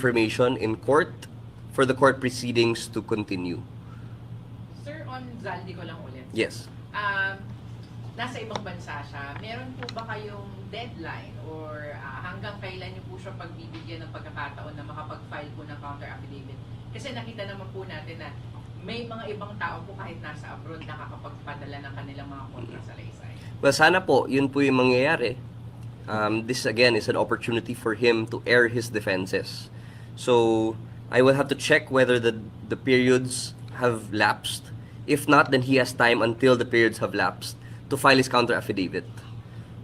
information in court for the court proceedings to continue. Sir, on Zaldi ko lang ulit. Yes. Nasa ibang bansa siya. Meron po ba kayong deadline or hanggang kailan niyo po siya pagbibigyan ng pagkakataon na makapag-file po ng counter affidavit? Kasi nakita naman po natin na may mga ibang tao po kahit nasa abroad nakakapagpadala ng kanilang mga kontrasalaysay. Well, sana po, yun po yung mangyayari. This again is an opportunity for him to air his defenses. So, I will have to check whether the periods have lapsed. If not, then he has time until the periods have lapsed to file his counter affidavit.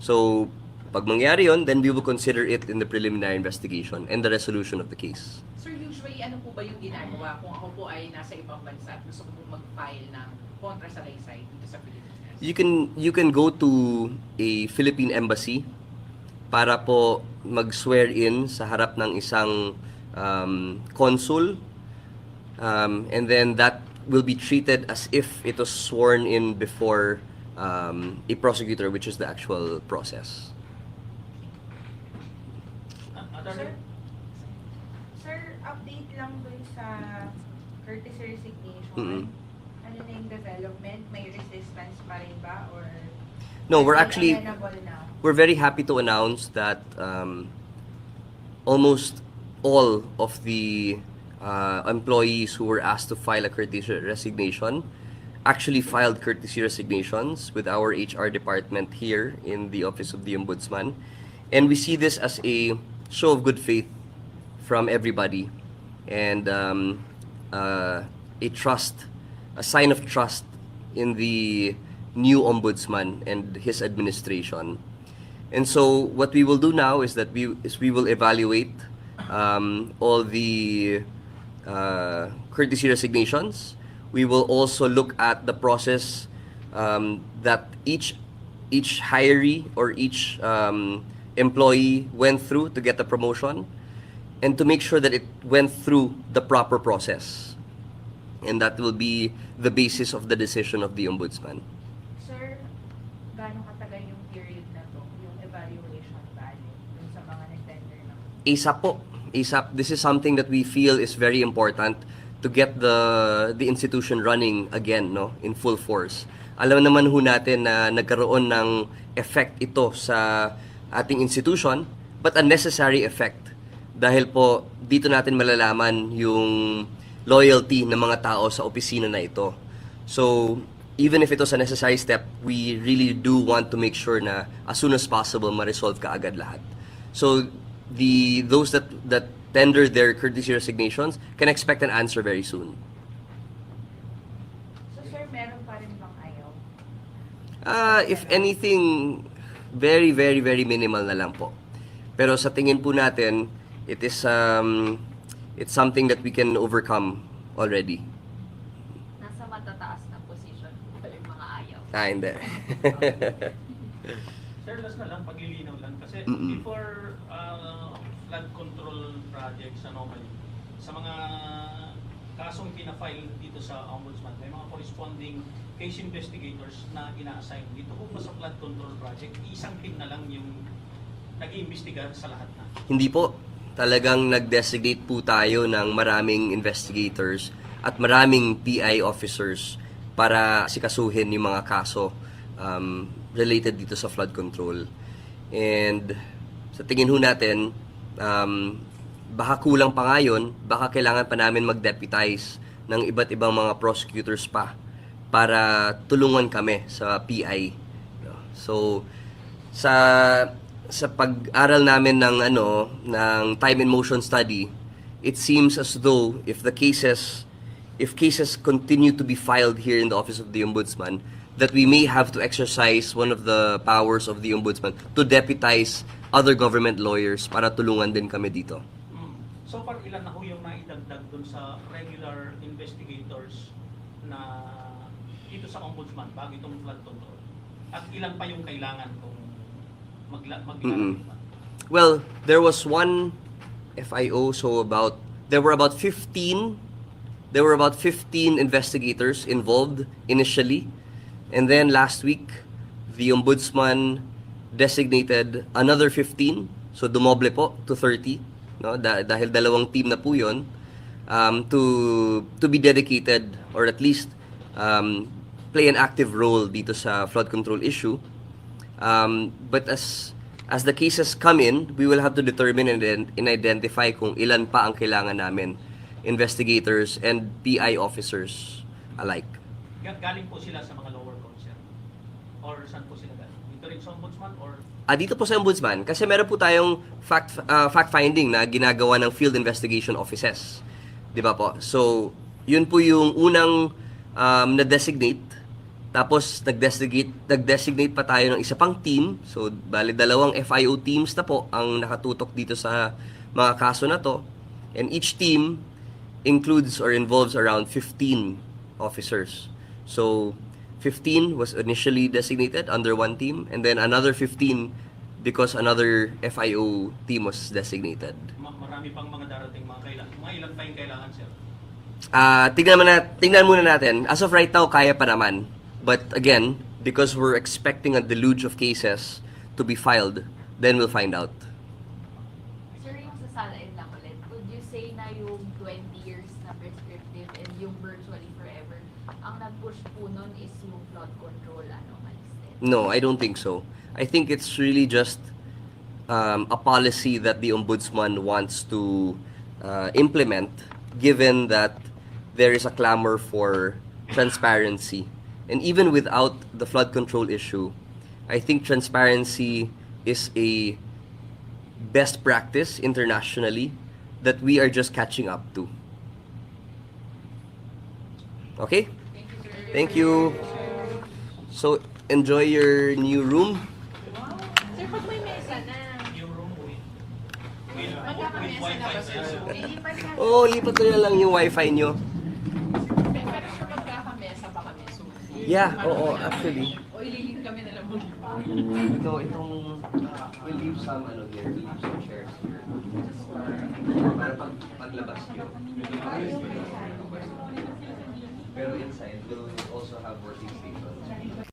So, pag mangyari yun, then we will consider it in the preliminary investigation and the resolution of the case. Sir, usually ano po ba yung ginagawa kung ako po ay nasa ibang bansa at gusto ko po mag-file ng kontrasalaysay dito sa Pilipinas? You can go to a Philippine embassy para po mag-swear in sa harap ng isang consul, and then that will be treated as if it was sworn in before a prosecutor, which is the actual process. Sir, update lang dun sa courtesy resignation. Ano na yung development? May resistance pa rin ba? Or No, we're actually amenable now? we're very happy to announce that almost all of the employees who were asked to file a courtesy resignation actually filed courtesy resignations with our HR department here in the Office of the Ombudsman. And we see this as a show of good faith from everybody and a sign of trust in the new Ombudsman and his administration. And so what we will do now is that we will evaluate all the courtesy resignations. We will also look at the process that each hiree or each employee went through to get the promotion, and to make sure that it went through the proper process. And that will be the basis of the decision of the Ombudsman. Sir, gaano katagal yung period na to, yung evaluation value dun sa mga nag-tender na? ASAP po. ASAP. This is something that we feel is very important to get the institution running again, no, in full force. Alam naman ho natin na nagkaroon ng effect ito sa ating institution, but a necessary effect. Dahil po dito natin malalaman yung loyalty ng mga tao sa opisina na ito. So, even if it was a necessary step, we really do want to make sure na as soon as possible ma-resolve kaagad lahat. So, those that tender their courtesy resignations can expect an answer very soon. So sir, meron pa rin bang ayaw? If anything, very, very, very minimal na lang po. Pero sa tingin po natin, it's something that we can overcome already. Nasa matataas na position po yung mga ayaw. Hindi. Sir, last na lang, paglilinaw lang. Kasi before flood control projects, anomaly, sa mga kasong pinafile dito sa Ombudsman, may mga corresponding case investigators na ina-assign dito. Kung sa flood control project, isang team na lang yung nag-iimbestiga sa lahat na. Hindi po. Talagang nag-designate po tayo ng maraming investigators at maraming PI officers para sikasuhin yung mga kaso related dito sa flood control. And sa tingin ho natin, baka kulang pa ngayon, baka kailangan pa namin mag-deputize ng iba't ibang mga prosecutors pa para tulungan kami sa PI. So, sa pag-aral namin ng time and motion study, it seems as though if cases continue to be filed here in the Office of the Ombudsman, that we may have to exercise one of the powers of the Ombudsman to deputize other government lawyers para tulungan din kami dito. So far, ilan na ho yung naidagdag dun sa regular investigators na dito sa Ombudsman bago itong flood control? At ilan pa yung kailangan kung maglalagay pa? Well, there was one FIO, so there were about 15 investigators involved initially. And then last week, the Ombudsman designated another 15, so dumoble po to 30. no? Dahil dalawang team na po 'yon, to be dedicated or at least play an active role dito sa flood control issue. But as the cases come in, we will have to determine and identify kung ilan pa ang kailangan namin, investigators and PI officers alike. Galing po sila sa mga lower court, sir? Or saan po sila galing? Dito rin sa Ombudsman or? Dito po sa Ombudsman, kasi meron po tayong fact-finding na ginagawa ng field investigation offices. Di ba po? So, yun po yung unang na-designate. Tapos, nag-designate pa tayo ng isa pang team. So, bali dalawang FIO teams na po ang nakatutok dito sa mga kaso na to. And each team includes or involves around 15 officers. So, 15 was initially designated under one team, and then another 15 because another FIO team was designated. Marami pang mga darating mga kailangan. Mga ilang tayong kailangan, sir? Tingnan muna natin. As of right now, kaya pa naman. But again, because we're expecting a deluge of cases to be filed, then we'll find out. Sir, yung sa salain lang ulit, would you say na yung 20 years na prescriptive and yung virtually forever, ang nag-push po nun is yung flood control anomalies? No, I don't think so. I think it's really just a policy that the Ombudsman wants to implement, given that there is a clamor for transparency. And even without the flood control issue, I think transparency is a best practice internationally that we are just catching up to. Okay? Thank you. So, enjoy your new room. Sir, pag may mesa na, Yung room with magkakamesa na ba, Wi-Fi, sir? sir? Ilipat na. Oh, lipat ko na lang yung wifi nyo. Pero sir, magkakamesa ba kami? So, Yeah, oo, actually. o ililink kami na lang muna. Itong, we'll leave some, here, we'll leave some chairs here. Para paglabas nyo. Pero inside, we'll also have working stations.